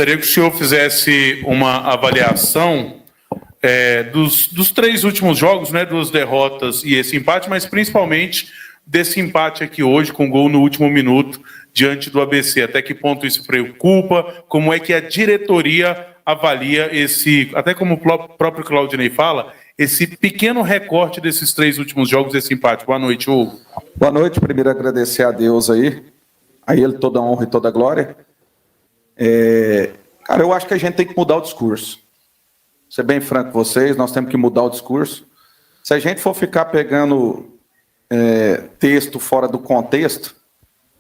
Gostaria que o senhor fizesse uma avaliação dos 3 últimos jogos, né, 2 derrotas e esse empate, mas principalmente desse empate aqui hoje com gol no último minuto diante do ABC. Até que ponto isso preocupa? Como é que a diretoria avalia esse, até como o próprio Claudinei fala, esse pequeno recorte desses 3 últimos jogos, esse empate? Boa noite, Hugo. Boa noite. Primeiro agradecer a Deus aí, a Ele toda a honra e toda a glória. Cara, eu acho que a gente tem que mudar o discurso. Vou ser bem franco com vocês, nós temos que mudar o discurso. Se a gente for ficar pegando texto fora do contexto,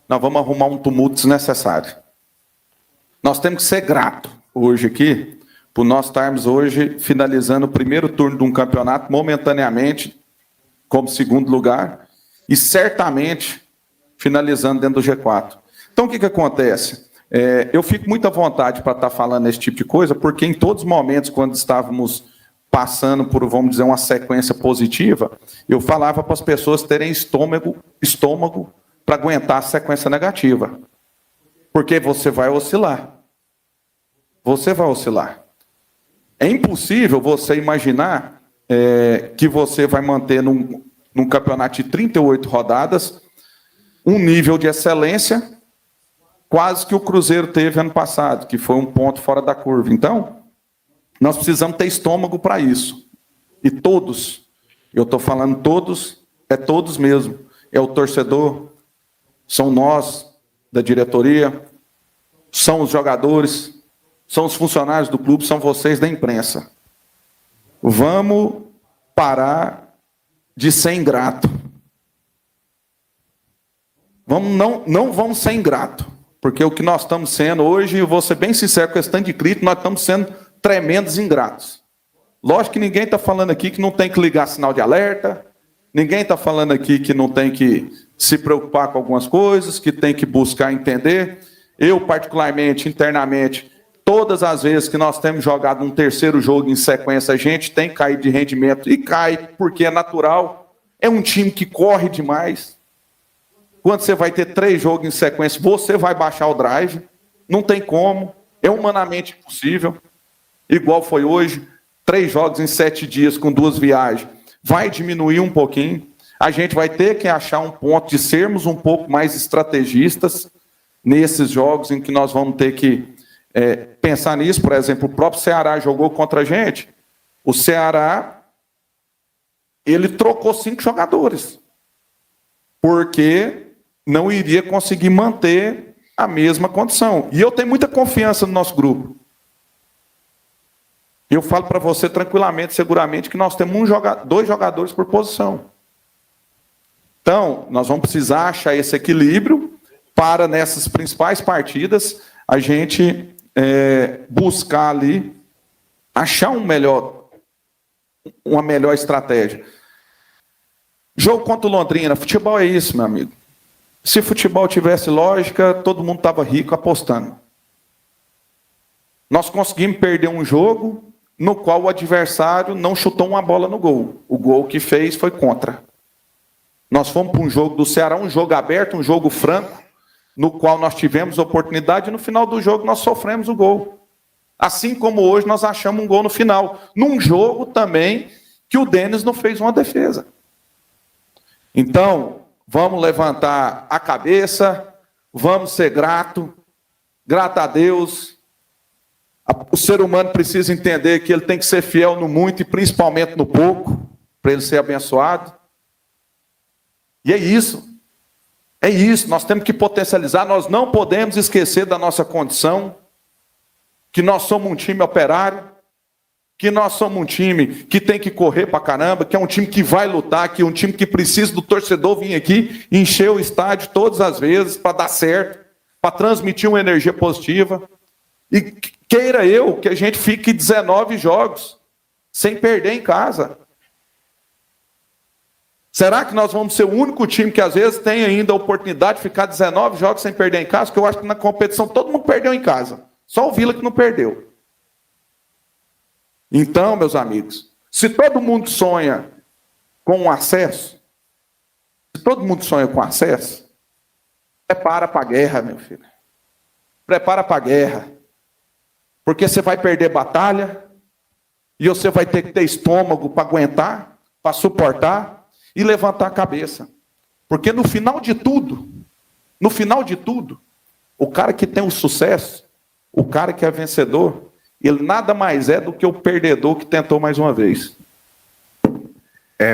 nós vamos arrumar um tumulto desnecessário. Nós temos que ser grato hoje aqui, por nós estarmos hoje finalizando o primeiro turno de um campeonato momentaneamente como segundo lugar e certamente finalizando dentro do G4. Então o que acontece? Eu fico muito à vontade para estar falando esse tipo de coisa, porque em todos os momentos, quando estávamos passando por, vamos dizer, uma sequência positiva, eu falava para as pessoas terem estômago para aguentar a sequência negativa. Porque você vai oscilar. Você vai oscilar. É impossível você imaginar que você vai manter num campeonato de 38 rodadas um nível de excelência quase que o Cruzeiro teve ano passado, que foi um ponto fora da curva. Então, nós precisamos ter estômago para isso. E todos, eu estou falando todos, é todos mesmo. É o torcedor, são nós da diretoria, são os jogadores, são os funcionários do clube, são vocês da imprensa. Vamos parar de ser ingrato. Não vamos ser ingrato. Porque o que nós estamos sendo hoje, eu vou ser bem sincero com esse tanto de crítico, nós estamos sendo tremendos ingratos. Lógico que ninguém está falando aqui que não tem que ligar sinal de alerta, ninguém está falando aqui que não tem que se preocupar com algumas coisas, que tem que buscar entender. Eu, particularmente, internamente, todas as vezes que nós temos jogado um terceiro jogo em sequência, a gente tem caído de rendimento, e cai porque é natural. É um time que corre demais. Quando você vai ter 3 jogos em sequência, você vai baixar o drive. Não tem como. É humanamente impossível. Igual foi hoje. 3 jogos em 7 dias com 2 viagens. Vai diminuir um pouquinho. A gente vai ter que achar um ponto de sermos um pouco mais estrategistas nesses jogos em que nós vamos ter que pensar nisso. Por exemplo, o próprio Ceará jogou contra a gente. O Ceará, ele trocou 5 jogadores. Porque não iria conseguir manter a mesma condição. E eu tenho muita confiança no nosso grupo. Eu falo para você tranquilamente, seguramente, que nós temos 2 jogadores por posição. Então, nós vamos precisar achar esse equilíbrio para, nessas principais partidas, a gente buscar ali, achar uma melhor estratégia. Jogo contra o Londrina, futebol é isso, meu amigo. Se futebol tivesse lógica, todo mundo estava rico apostando. Nós conseguimos perder um jogo no qual o adversário não chutou uma bola no gol. O gol que fez foi contra. Nós fomos para um jogo do Ceará, um jogo aberto, um jogo franco, no qual nós tivemos oportunidade e no final do jogo nós sofremos o gol. Assim como hoje nós achamos um gol no final. Num jogo também que o Denis não fez uma defesa. Então, vamos levantar a cabeça, vamos ser grato a Deus. O ser humano precisa entender que ele tem que ser fiel no muito e principalmente no pouco, para ele ser abençoado. E é isso. É isso, nós temos que potencializar, nós não podemos esquecer da nossa condição, que nós somos um time operário, que nós somos um time que tem que correr pra caramba, que é um time que vai lutar, que é um time que precisa do torcedor vir aqui encher o estádio todas as vezes para dar certo, para transmitir uma energia positiva. E queira eu que a gente fique 19 jogos sem perder em casa. Será que nós vamos ser o único time que às vezes tem ainda a oportunidade de ficar 19 jogos sem perder em casa? Porque eu acho que na competição todo mundo perdeu em casa. Só o Vila que não perdeu. Então, meus amigos, se todo mundo sonha com um acesso, prepara para a guerra, meu filho. Prepara para a guerra. Porque você vai perder batalha, e você vai ter que ter estômago para aguentar, para suportar e levantar a cabeça. Porque no final de tudo, o cara que tem o sucesso, o cara que é vencedor, ele nada mais é do que o perdedor que tentou mais uma vez.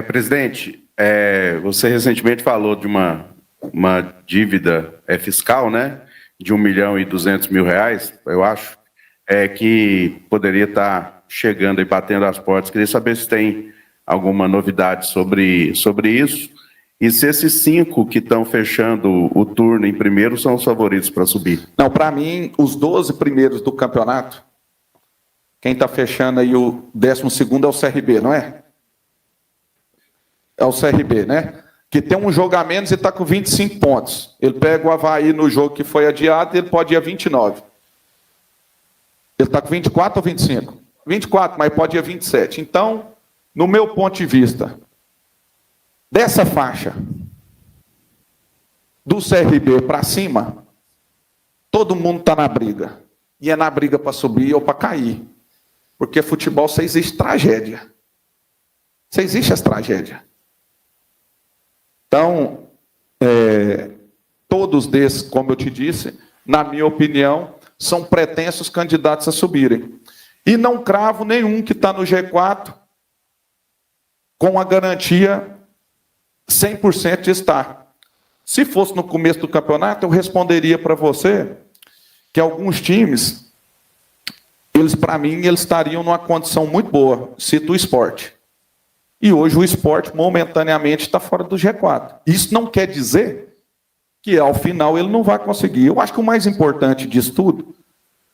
Presidente, você recentemente falou de uma dívida fiscal, né, de R$1.200.000, eu acho, que poderia estar chegando e batendo as portas. Queria saber se tem alguma novidade sobre isso, e se esses 5 que estão fechando o turno em primeiro são os favoritos para subir. Não, para mim, os 12 primeiros do campeonato, quem está fechando aí o 12º é o CRB, não é? É o CRB, né? Que tem um jogo a menos e está com 25 pontos. Ele pega o Avaí no jogo que foi adiado e ele pode ir a 29. Ele está com 24 ou 25? 24, mas pode ir a 27. Então, no meu ponto de vista, dessa faixa do CRB para cima, todo mundo está na briga. E é na briga para subir ou para cair. Porque futebol só existe tragédia. Só existe as tragédias. Então, todos desses, como eu te disse, na minha opinião, são pretensos candidatos a subirem. E não cravo nenhum que está no G4 com a garantia 100% de estar. Se fosse no começo do campeonato, eu responderia para você que alguns times, para mim, eles estariam numa condição muito boa. Cito o Sport. E hoje o Sport, momentaneamente, está fora do G4. Isso não quer dizer que, ao final, ele não vai conseguir. Eu acho que o mais importante disso tudo,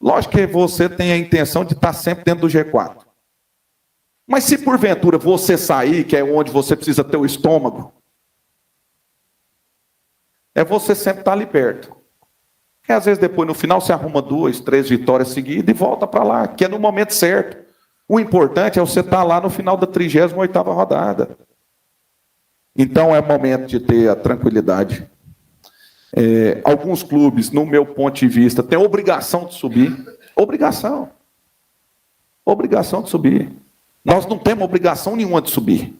lógico que você tem a intenção de estar sempre dentro do G4. Mas se, porventura, você sair, que é onde você precisa ter o estômago, você sempre estar ali perto. Porque, às vezes, depois, no final, você arruma 2, 3 vitórias seguidas e volta para lá, que é no momento certo. O importante é você estar lá no final da 38ª rodada. Então, é momento de ter a tranquilidade. Alguns clubes, no meu ponto de vista, têm obrigação de subir. Obrigação. Obrigação de subir. Nós não temos obrigação nenhuma de subir.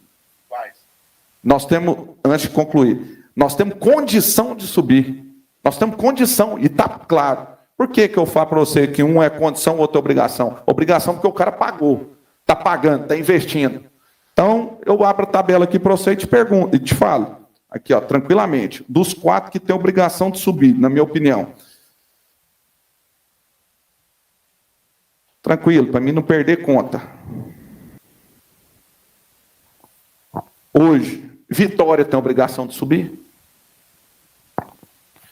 Nós temos, antes de concluir, nós temos condição de subir. Nós temos condição, e está claro. Por que eu falo para você que um é condição, outro é obrigação? Obrigação porque o cara pagou, está pagando, está investindo. Então, eu abro a tabela aqui para você e te pergunto, e te falo, aqui, ó, tranquilamente, dos 4 que têm obrigação de subir, na minha opinião. Tranquilo, para mim não perder conta. Hoje, Vitória tem obrigação de subir.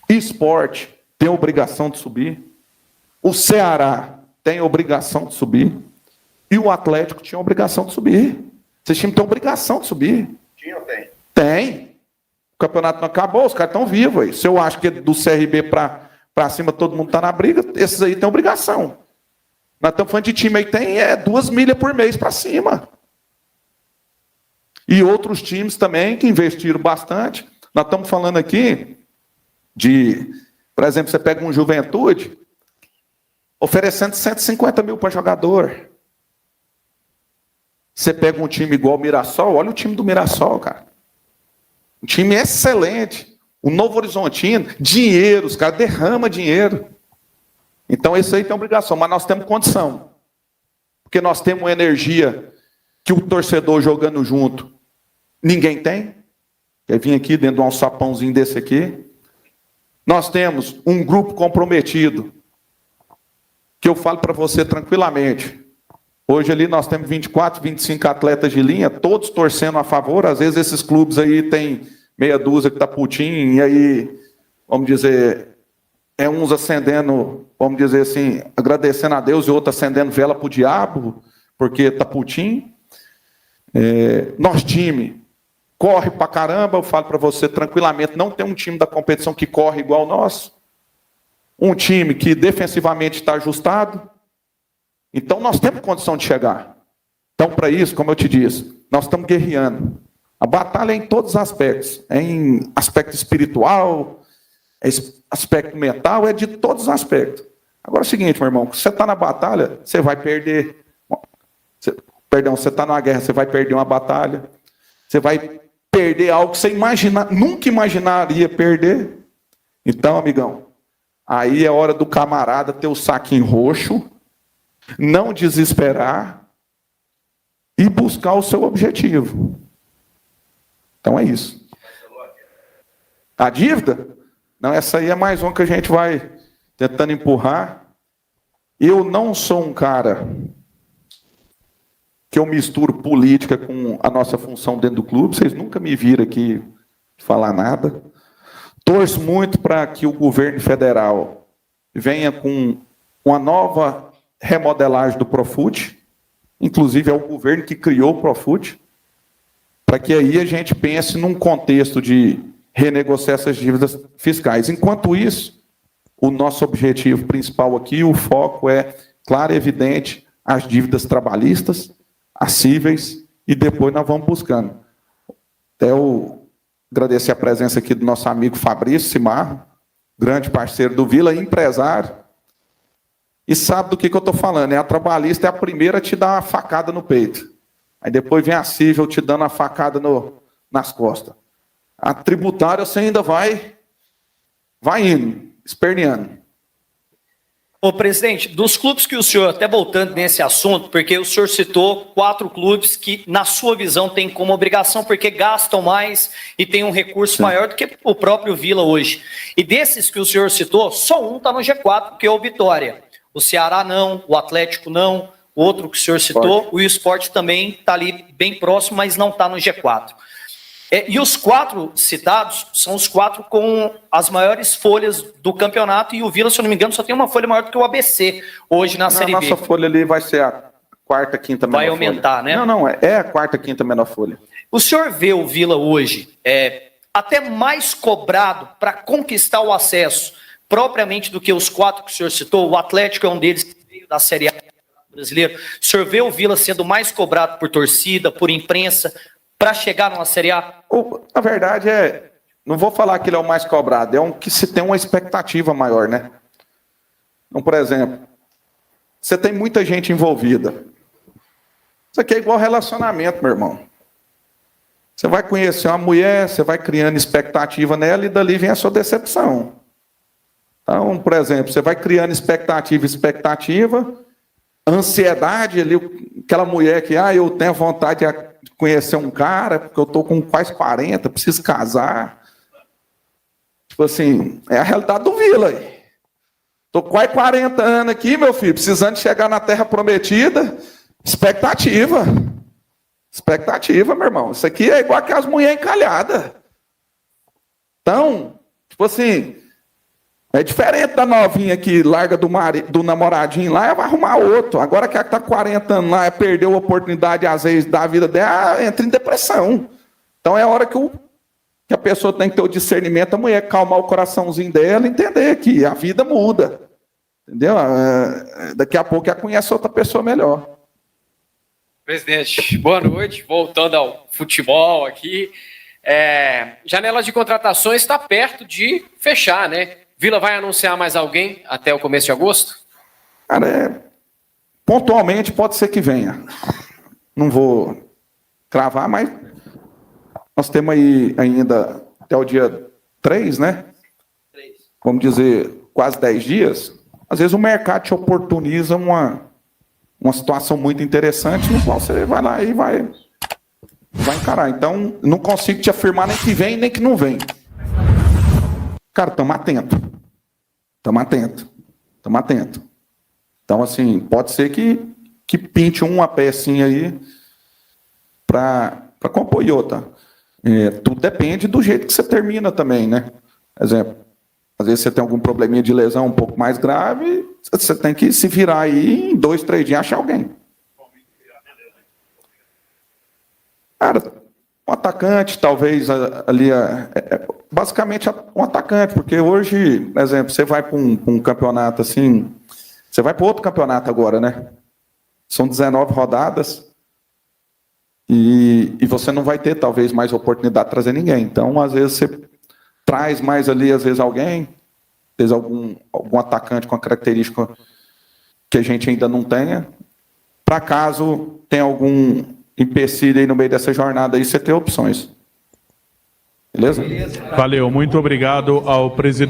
Sport tem obrigação de subir. O Ceará tem obrigação de subir. E o Atlético tinha obrigação de subir. Esses times têm obrigação de subir. Tinha ou tem? Tem. O campeonato não acabou, os caras estão vivos aí. Se eu acho que do CRB para cima todo mundo está na briga, esses aí têm obrigação. Nós estamos falando de time aí que tem 2 milhas por mês para cima. E outros times também que investiram bastante. Nós estamos falando aqui de, por exemplo, você pega um Juventude, oferecendo 150 mil para jogador. Você pega um time igual o Mirassol, olha o time do Mirassol, cara. Um time excelente. O Novo Horizontino, dinheiro, os caras derramam dinheiro. Então, esse aí tem obrigação, mas nós temos condição. Porque nós temos uma energia que o torcedor jogando junto, ninguém tem. Quer vir aqui dentro de um sapãozinho desse aqui. Nós temos um grupo comprometido, que eu falo para você tranquilamente. Hoje ali nós temos 24, 25 atletas de linha, todos torcendo a favor. Às vezes esses clubes aí tem meia dúzia que está putinho, e aí, vamos dizer, uns acendendo, vamos dizer assim, agradecendo a Deus, e outros acendendo vela para o diabo, porque está putinho. Nosso time corre pra caramba, eu falo para você tranquilamente, não tem um time da competição que corre igual o nosso. Um time que defensivamente está ajustado. Então nós temos condição de chegar. Então, para isso, como eu te disse, nós estamos guerreando. A batalha é em todos os aspectos. É em aspecto espiritual, é aspecto mental, é de todos os aspectos. Agora é o seguinte, meu irmão, você está na batalha, você vai perder. Você está numa guerra, você vai perder uma batalha. Você vai perder algo que você nunca imaginaria perder. Então, amigão, aí é hora do camarada ter o saquinho roxo, não desesperar e buscar o seu objetivo. Então é isso. A dívida? Não, essa aí é mais uma que a gente vai tentando empurrar. Eu não sou um cara que eu misturo política com a nossa função dentro do clube. Vocês nunca me viram aqui falar nada. Torço muito para que o governo federal venha com uma nova remodelagem do Profut. Inclusive é o governo que criou o Profut, para que aí a gente pense num contexto de renegociar essas dívidas fiscais. Enquanto isso, o nosso objetivo principal aqui, o foco é, claro e evidente, as dívidas trabalhistas, as cíveis, e depois nós vamos buscando. Até eu agradecer a presença aqui do nosso amigo Fabrício Cimarro, grande parceiro do Vila, empresário, e sabe do que eu estou falando. A trabalhista é a primeira a te dar uma facada no peito. Aí depois vem a cível te dando a facada nas costas. A tributária você ainda vai indo, esperneando. Ô, presidente, dos clubes que o senhor, até voltando nesse assunto, porque o senhor citou 4 clubes que, na sua visão, têm como obrigação, porque gastam mais e têm um recurso maior do que o próprio Vila hoje. E desses que o senhor citou, só um está no G4, que é o Vitória. O Ceará não, o Atlético não, o outro que o senhor citou, o Sport também está ali bem próximo, mas não está no G4. E os 4 citados são os 4 com as maiores folhas do campeonato, e o Vila, se eu não me engano, só tem uma folha maior do que o ABC hoje na Série B. A nossa folha ali vai ser a quarta, quinta menor folha. Vai aumentar, né? Não, é a quarta, quinta menor folha. O senhor vê o Vila hoje até mais cobrado para conquistar o acesso, propriamente do que os 4 que o senhor citou? O Atlético é um deles que veio da Série A brasileira. O senhor vê o Vila sendo mais cobrado por torcida, por imprensa, para chegar numa Série A? Na verdade, não vou falar que ele é o mais cobrado, é um que se tem uma expectativa maior, né? Então, por exemplo, você tem muita gente envolvida. Isso aqui é igual relacionamento, meu irmão. Você vai conhecer uma mulher, você vai criando expectativa nela e dali vem a sua decepção. Então, por exemplo, você vai criando expectativa, ansiedade ali, aquela mulher que, eu tenho vontade de conhecer um cara, porque eu estou com quase 40, preciso casar. Tipo assim, é a realidade do Vila aí. Estou quase 40 anos aqui, meu filho, precisando de chegar na Terra Prometida. Expectativa. Expectativa, meu irmão. Isso aqui é igual que as mulheres encalhadas. Então, tipo assim, é diferente da novinha que larga do namoradinho lá e vai arrumar outro. Agora que ela está 40 anos lá, perdeu a oportunidade, às vezes, da vida dela, entra em depressão. Então é hora que a pessoa tem que ter o discernimento, a mulher calmar o coraçãozinho dela e entender que a vida muda. Entendeu? Daqui a pouco ela conhece outra pessoa melhor. Presidente, boa noite. Voltando ao futebol aqui. Janela de contratações está perto de fechar, né? Vila vai anunciar mais alguém até o começo de agosto? Cara, pontualmente pode ser que venha. Não vou cravar, mas nós temos aí ainda até o dia 3, né? 3. Vamos dizer, quase 10 dias. Às vezes o mercado te oportuniza uma situação muito interessante, no qual você vai lá e vai encarar. Então, não consigo te afirmar nem que vem, nem que não vem. Cara, estamos atentos. Estamos atentos. Então, assim, pode ser que pinte uma pecinha aí para compor outra. Tudo depende do jeito que você termina também, né? Por exemplo, às vezes você tem algum probleminha de lesão um pouco mais grave, você tem que se virar aí em 2, 3 dias achar alguém. Cara, um atacante, talvez, ali, basicamente um atacante, porque hoje, por exemplo, você vai para um campeonato assim, você vai para outro campeonato agora, né? São 19 rodadas e você não vai ter, talvez, mais oportunidade de trazer ninguém. Então, às vezes, você traz mais ali, às vezes, alguém, talvez algum atacante com a característica que a gente ainda não tenha, para caso tenha algum empecilho aí no meio dessa jornada aí, você ter opções. Beleza? Valeu, muito obrigado ao presidente.